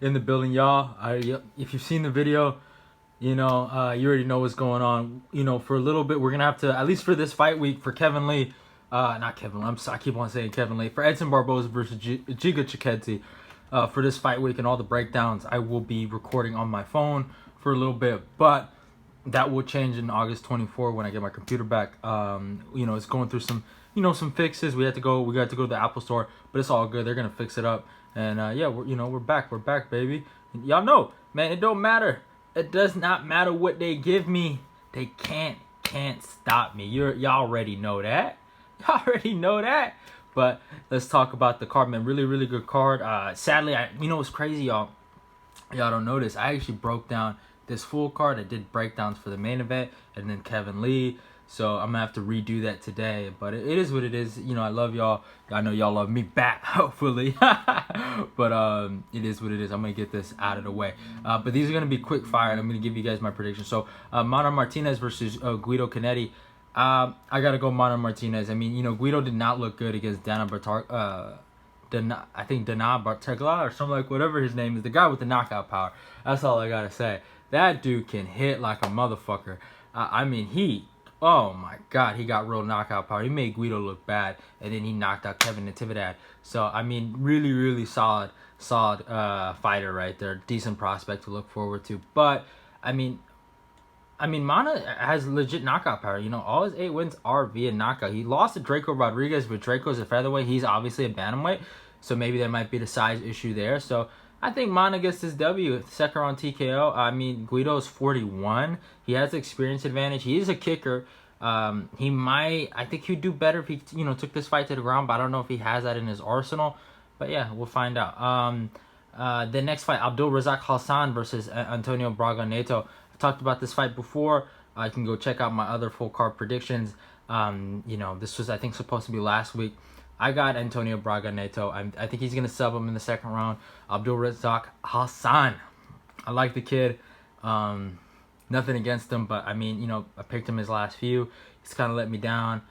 in the building, y'all. If you've seen the video, you already know what's going on. For a little bit, we're gonna have to, at least for this fight week, for Kevin Lee, not Kevin Lee. I keep on saying Kevin Lee. For Edson Barboza versus Giga Chikadze, for this fight week and all the breakdowns, I will be recording on my phone for a little bit, but that will change in August 24 when I get my computer back. It's going through some fixes. We got to go to the Apple Store, but it's all good. They're gonna fix it up, and we're back. We're back, baby. Y'all know, man. It don't matter. It does not matter what they give me. They can't stop me. Y'all already know that. Y'all already know that. But let's talk about the card, man. Really, really good card. Sadly, what's crazy, y'all? Y'all don't notice. I actually broke down this full card. I did breakdowns for the main event and then Kevin Lee. So I'm gonna have to redo that today. But it is what it is. I love y'all. I know y'all love me back, hopefully. But it is what it is. I'm gonna get this out of the way. But these are gonna be quick fire, and I'm gonna give you guys my predictions. So Martinez versus Guido Canetti. I gotta go Martinez. I mean, Guido did not look good against Dana Bartegla or something, like whatever his name is, the guy with the knockout power. That's all I gotta say. That dude can hit like a motherfucker. Oh my God, he got real knockout power. He made Guido look bad, and then he knocked out Kevin Natividad. So really, really solid fighter right there. Decent prospect to look forward to. But Mana has legit knockout power. All his 8 wins are via knockout. He lost to Draco Rodriguez, but Draco's a featherweight. He's obviously a bantamweight, so maybe there might be the size issue there. So I think Mana gets this W, second round TKO. Guido's 41. He has the experience advantage. He is a kicker. I think he'd do better if he, took this fight to the ground, but I don't know if he has that in his arsenal. But yeah, we'll find out. The next fight, Abdul Razak Hassan versus Antonio Braga Nato. I've talked about this fight before. You can go check out my other full card predictions. This was, I think, supposed to be last week. I got Antonio Braga Nato. I think he's going to sub him in the second round. Abdul Razak Hassan. I like the kid. Nothing against him, but I picked him his last few. He's kind of let me down.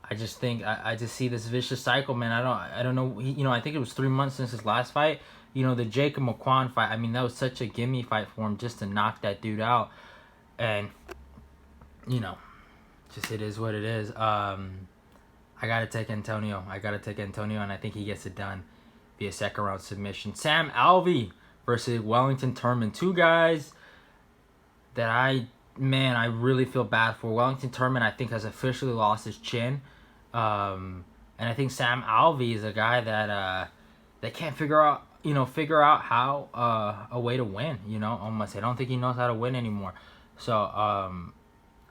I just think I just see this vicious cycle, man. I don't know. I think it was 3 months since his last fight. The Jacob McQuan fight. That was such a gimme fight for him just to knock that dude out. And just it is what it is. I gotta take Antonio. And I think he gets it done via second round submission. Sam Alvey versus Wellington Turman. Two guys that I really feel bad for. Wellington Turman, I think, has officially lost his chin. And I think Sam Alvey is a guy that can't figure out how a way to win. Almost. I don't think he knows how to win anymore. So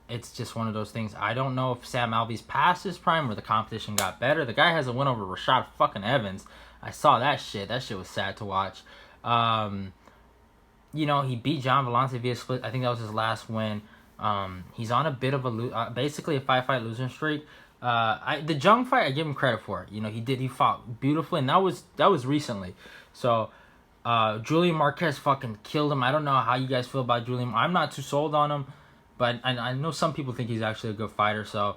it's just one of those things. I don't know if Sam Alvey's past his prime or the competition got better. The guy has a win over Rashad fucking Evans. I saw that shit. That shit was sad to watch. He beat John Vellante via split. I think that was his last win. He's on a bit of basically a 5-fight losing streak. The Jung fight, I give him credit for. He fought beautifully, and that was recently. So Julian Marquez fucking killed him. I don't know how you guys feel about Julian. I'm not too sold on him, but I know some people think he's actually a good fighter. So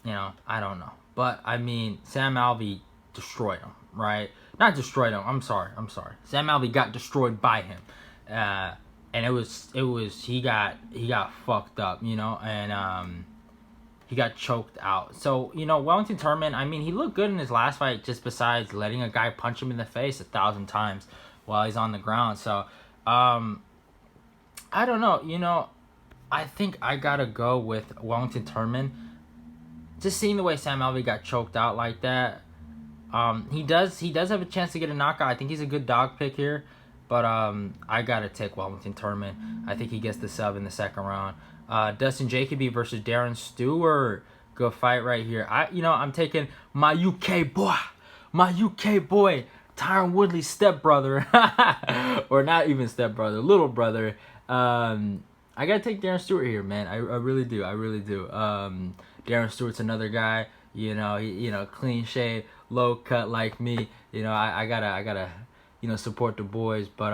I don't know. But Sam Alvey destroyed him, right? Not destroyed him. I'm sorry. Sam Alvey got destroyed by him. And it was he got fucked up, and he got choked out. So Wellington Turman, he looked good in his last fight, just besides letting a guy punch him in the face 1,000 times while he's on the ground. So I don't know. I think I gotta go with Wellington Turman. Just seeing the way Sam Alvey got choked out like that, he does have a chance to get a knockout. I think he's a good dog pick here. But I gotta take Wellington Turman. I think he gets the sub in the second round. Dustin Jacoby versus Darren Stewart. Good fight right here. I'm taking my UK boy, Tyron Woodley's stepbrother, or not even stepbrother, little brother. I gotta take Darren Stewart here, man. I really do. Darren Stewart's another guy. Clean shave, low cut like me. I gotta. Support the boys. But,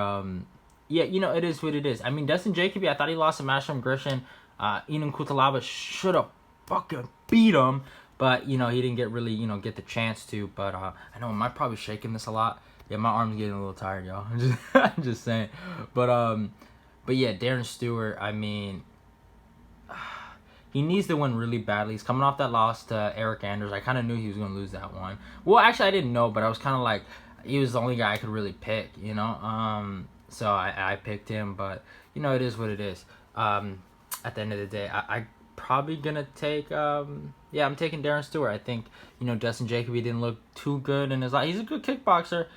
it is what it is. Dustin Jacoby, I thought he lost to Masham Grishin. Inan Kutalaba should have fucking beat him. But, he didn't get the chance to. But, I know I might probably shaking this a lot. Yeah, my arm's getting a little tired, y'all. I'm just saying. But yeah, Darren Stewart, I mean, he needs to win really badly. He's coming off that loss to Eric Anders. I kind of knew he was going to lose that one. Well, actually, I didn't know, but I was kind of like, he was the only guy I could really pick, you know? So I picked him, but, you know, it is what it is. At the end of the day, I probably going to take, I'm taking Darren Stewart. I think, you know, Dustin Jacoby didn't look too good in his life. He's a good kickboxer.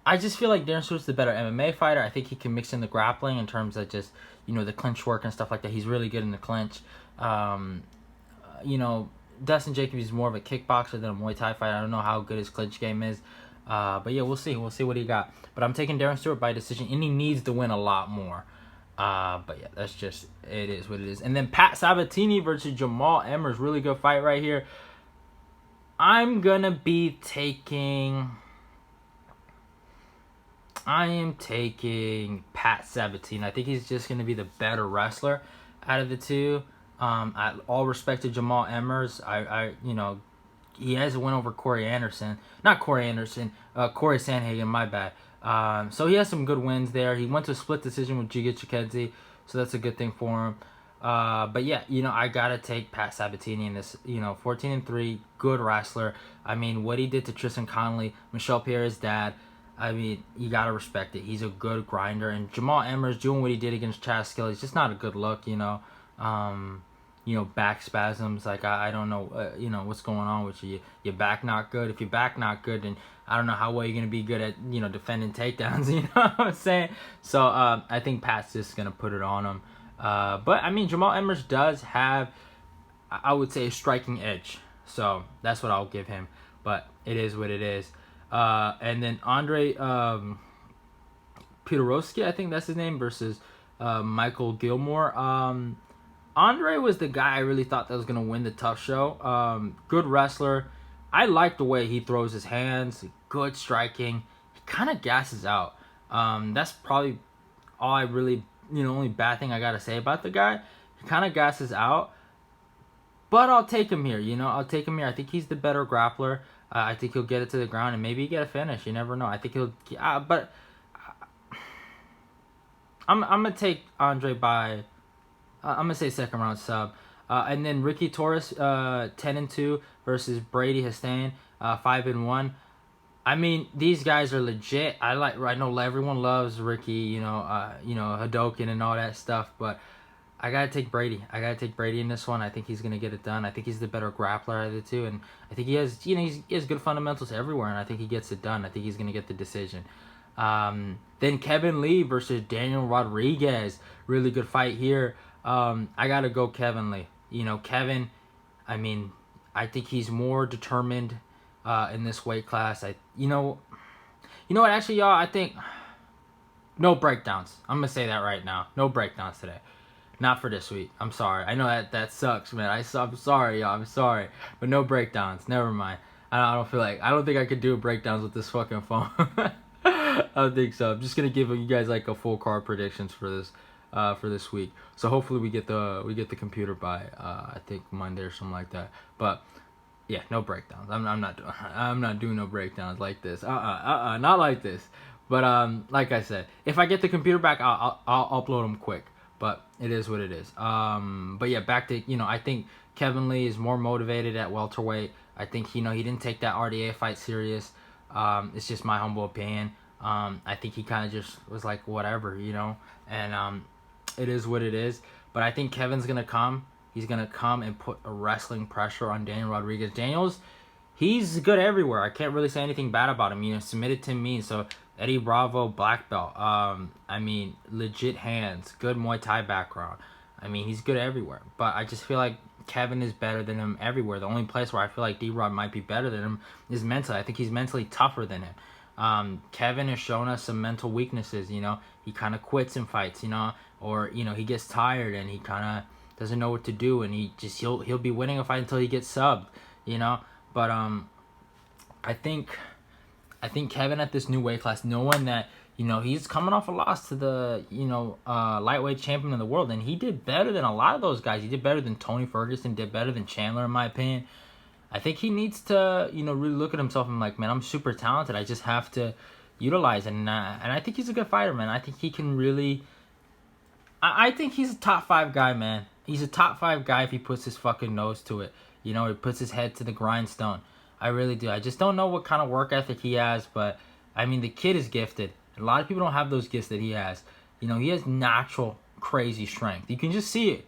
I just feel like Darren Stewart's the better MMA fighter. I think he can mix in the grappling in terms of just, you know, the clinch work and stuff like that. He's really good in the clinch. You know, Dustin Jacoby is more of a kickboxer than a Muay Thai fighter. I don't know how good his clinch game is. But yeah, we'll see. We'll see what he got. But I'm taking Darren Stewart by decision, and he needs to win a lot more. But yeah, that's just, it is what it is. And then Pat Sabatini versus Jamal Emmer is really good fight right here. I'm gonna be taking... I am taking Pat Sabatini. I think he's just going to be the better wrestler out of the two. At all respect to Jamal Emmers, you know, he has a win over Corey Sanhagen, my bad. So he has some good wins there. He went to a split decision with Chikadze, so that's a good thing for him. But yeah, you know, I gotta take Pat Sabatini in this. You know, 14-3, good wrestler. I mean, what he did to Tristan Connolly, Michelle Pierre's dad. I mean, you gotta respect it. He's a good grinder, and Jamal Emmer's doing what he did against Chad Skill. It's just not a good look, you know. You know, back spasms. Like I don't know, you know, what's going on with you. Your back not good. If your back not good, then I don't know how well you're gonna be good at, you know, defending takedowns. You know what I'm saying? So I think Pat's just gonna put it on him. But I mean, Jamal Emmers does have, I would say, a striking edge. So that's what I'll give him. But it is what it is. And then Andre Petroski, I think that's his name, versus Michael Gilmore. Andre was the guy I really thought that was going to win the tough show. Good wrestler. I like the way he throws his hands. Good striking. He kind of gasses out. That's probably all I really, you know, only bad thing I got to say about the guy. He kind of gasses out. But I'll take him here, you know. I'll take him here. I think he's the better grappler. I think he'll get it to the ground and maybe get a finish. You never know. I think he'll... but I'm going to take Andre by... I'm going to say second round sub. And then Ricky Torres, 10-2 versus Brady Hiestand, 5-1. I mean, these guys are legit. I know everyone loves Ricky, you know, Hadoken and all that stuff, but I gotta take Brady. I gotta take Brady in this one. I think he's gonna get it done. I think he's the better grappler out of the two, and I think he has, you know, he has good fundamentals everywhere, and I think he gets it done. I think he's gonna get the decision. Then Kevin Lee versus Daniel Rodriguez, really good fight here. I gotta go Kevin Lee. You know, Kevin, I mean, I think he's more determined in this weight class. You know what? Actually, y'all, I think no breakdowns. I'm gonna say that right now. No breakdowns today. Not for this week. I'm sorry. I know that sucks, man. I'm sorry, y'all. I'm sorry, but no breakdowns. Never mind. I don't think I could do breakdowns with this fucking phone. I don't think so. I'm just gonna give you guys like a full card predictions for this week. So hopefully we get the computer by I think Monday or something like that. But yeah, no breakdowns. I'm not doing no breakdowns like this. Not like this. But like I said, if I get the computer back, I'll upload them quick. But it is what it is. But yeah, back to, you know, I think Kevin Lee is more motivated at welterweight. I think, you know, he didn't take that RDA fight serious. It's just my humble opinion. I think he kind of just was like, whatever, you know. And it is what it is. But I think Kevin's going to come. He's going to come and put a wrestling pressure on Daniel Rodriguez. Daniel's, he's good everywhere. I can't really say anything bad about him. You know, submitted to me. So Eddie Bravo, black belt. I mean, legit hands. Good Muay Thai background. I mean, he's good everywhere. But I just feel like Kevin is better than him everywhere. The only place where I feel like D-Rod might be better than him is mentally. I think he's mentally tougher than him. Kevin has shown us some mental weaknesses, you know. He kind of quits in fights, you know. Or, you know, he gets tired and he kind of doesn't know what to do. And he'll be winning a fight until he gets subbed, you know. But I think Kevin at this new weight class, knowing that, you know, he's coming off a loss to the, you know, lightweight champion of the world, and he did better than a lot of those guys. He did better than Tony Ferguson, did better than Chandler, in my opinion. I think he needs to, you know, really look at himself and like, man, I'm super talented. I just have to, utilize it. And I think he's a good fighter, man. I think he can really. I think he's a top 5 guy, man. He's a top 5 guy if he puts his fucking nose to it. You know, he puts his head to the grindstone. I really do. I just don't know what kind of work ethic he has, but I mean, the kid is gifted. A lot of people don't have those gifts that he has. You know, he has natural crazy strength. You can just see it.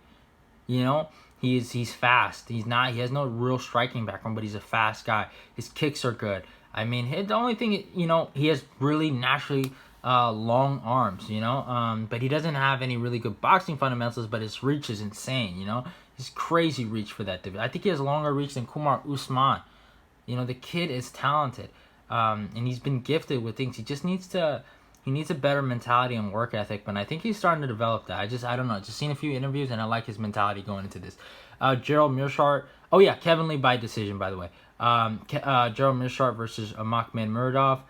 You know, he's fast. He has no real striking background, but he's a fast guy. His kicks are good. I mean, the only thing, you know, he has really naturally long arms, you know, but he doesn't have any really good boxing fundamentals, but his reach is insane, you know. He's crazy reach for that division. I think he has longer reach than Kumar Usman. You know, the kid is talented, and he's been gifted with things. He just needs a better mentality and work ethic, but I think he's starting to develop that. I don't know. Just seen a few interviews, and I like his mentality going into this. Gerald Meerschaert. Oh, yeah, Kevin Lee by decision, by the way. Gerald Meerschaert versus Makhmed Muradov.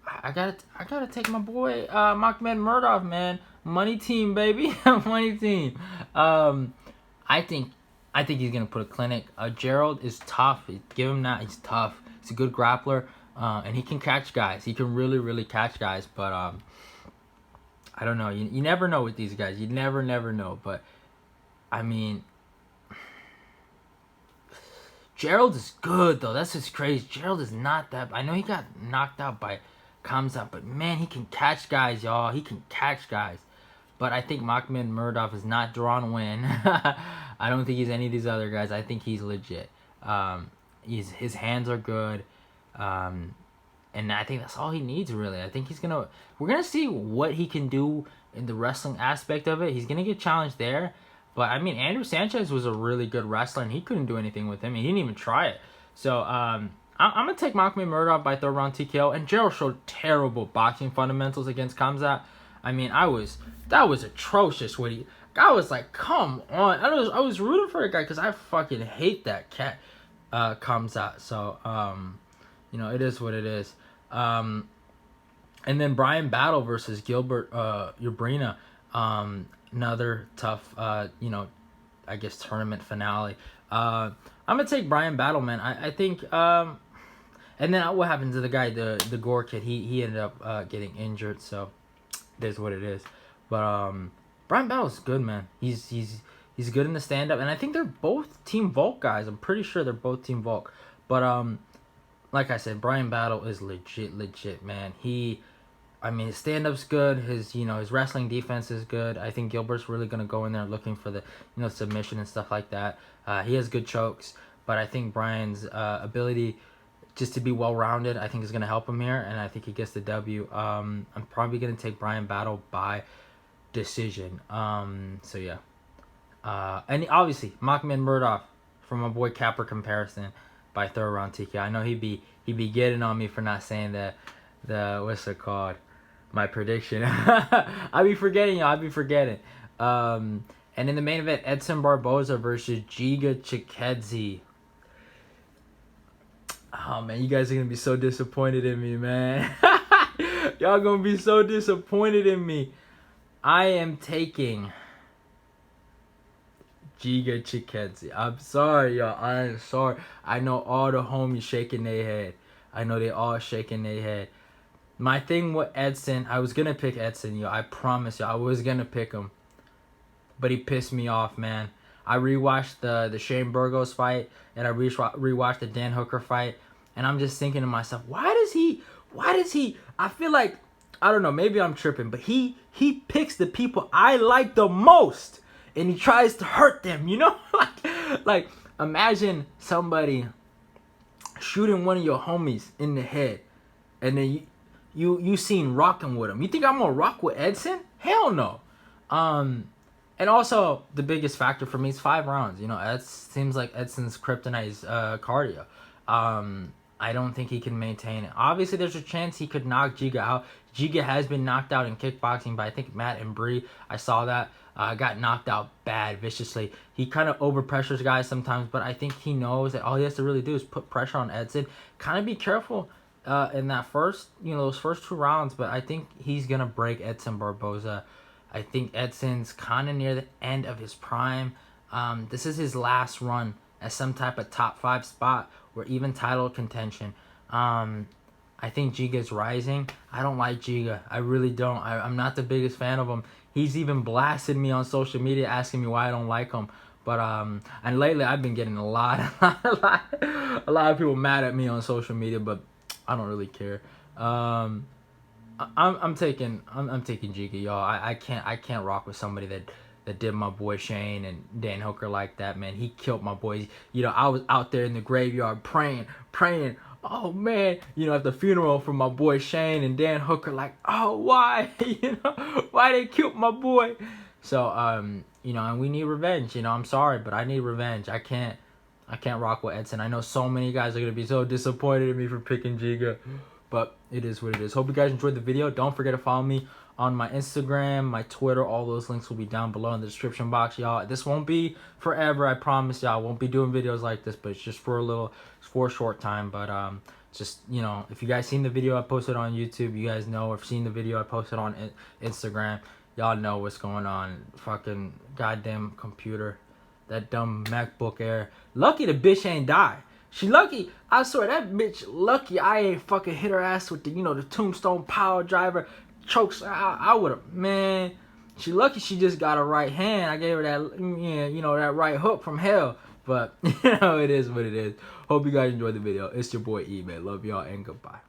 I gotta take my boy Makhmed Muradov, man. Money team, baby. Money team. I think he's gonna put a clinic. Gerald is tough. Give him that. He's tough. He's a good grappler. And he can catch guys. He can really, really catch guys. But I don't know. You never know with these guys. You never know. But I mean, Gerald is good though. That's just crazy. Gerald is not that. I know he got knocked out by Kamzat, but man, he can catch guys, y'all. He can catch guys. But I think Makhmed Muradov is not Duran Win. I don't think he's any of these other guys. I think he's legit. His hands are good. And I think that's all he needs, really. I think we're gonna see what he can do in the wrestling aspect of it. He's gonna get challenged there. But I mean, Andrew Sanchez was a really good wrestler, and he couldn't do anything with him. He didn't even try it. So I'm gonna take Makhmed Muradov by 3rd round TKO. And Gerald showed terrible boxing fundamentals against Kamzat. I mean, that was atrocious. I was like, come on. I was rooting for the guy because I fucking hate that cat, Kamzat. So you know, it is what it is. And then Brian Battle versus Gilbert Ubrina. Another tough, you know, I guess tournament finale. I'm gonna take Brian Battle, man. I think. And then what happened to the guy, the Gore kid? He ended up getting injured. So that's what it is. But Brian Battle's good, man. He's good in the stand up, and I think they're both Team Volk guys. I'm pretty sure they're both Team Volk. But like I said, Brian Battle is legit, man. I mean, his stand-up's good. His wrestling defense is good. I think Gilbert's really gonna go in there looking for the, submission and stuff like that. He has good chokes, but I think Brian's ability just to be well-rounded, I think is gonna help him here, and I think he gets the W. I'm probably gonna take Brian Battle by decision. So yeah. And obviously, Makhmed Muradov from my boy Capper comparison by 3rd round TKO. I know he'd be getting on me for not saying the what's it called, my prediction. I'd be forgetting, y'all. And in the main event, Edson Barboza versus Giga Chikadze. Oh man, you guys are gonna be so disappointed in me, man. Y'all gonna be so disappointed in me. I am taking Giga Chikadze. I'm sorry, y'all. I am sorry. I know all the homies shaking their head. I know they all shaking their head. My thing with Edson, I was gonna pick Edson, yo. I promise you, I was gonna pick him, but he pissed me off, man. I rewatched the Shane Burgos fight, and I rewatched the Dan Hooker fight, and I'm just thinking to myself, why does he? I feel like, I don't know, maybe I'm tripping, but he picks the people I like the most, and he tries to hurt them, like imagine somebody shooting one of your homies in the head, and then you seen rocking with him. You think I'm gonna rock with Edson? Hell no. And also the biggest factor for me is 5 rounds. It seems like Edson's kryptonite is cardio. I don't think he can maintain it. Obviously, there's a chance he could knock Giga out. Giga has been knocked out in kickboxing by, I think, Matt and Bree. I saw that. Got knocked out bad, viciously. He kind of overpressures guys sometimes, but I think he knows that all he has to really do is put pressure on Edson. Kind of be careful in that those first 2 rounds, but I think he's going to break Edson Barboza. I think Edson's kind of near the end of his prime. This is his last run as some type of top 5 spot or even title contention. I I think Giga's rising. I don't like Giga. I really don't. I'm not the biggest fan of him. He's even blasted me on social media asking me why I don't like him. But and lately I've been getting a lot of people mad at me on social media, but I don't really care. I'm taking Giga, y'all. I can't rock with somebody that did my boy Shane and Dan Hooker like that, man. He killed my boys. You know, I was out there in the graveyard praying. Oh man, you know, at the funeral for my boy Shane and Dan Hooker, like, oh, why? You know, why they killed my boy? So you know, and we need revenge. You know, I'm sorry, but I need revenge. I can't rock with Edson. I know so many guys are gonna be so disappointed in me for picking Giga, but it is what it is. Hope you guys enjoyed the video. Don't forget to follow me on my Instagram, my Twitter. All those links will be down below in the description box, y'all. This won't be forever, I promise y'all. I won't be doing videos like this, but it's just for a short time. But just, you know, if you guys seen the video I posted on YouTube, you guys know. Or if seen the video I posted on Instagram, y'all know what's going on. Fucking goddamn computer, that dumb MacBook Air. Lucky the bitch ain't die. She lucky. I swear that bitch lucky I ain't fucking hit her ass with the, you know, the tombstone power driver. Chokes. I would have, man. She lucky she just got a right hand. I gave her that, yeah, you know, that right hook from hell. But you know, it is what it is. Hope you guys enjoyed the video. It's your boy E, man. Love y'all and goodbye.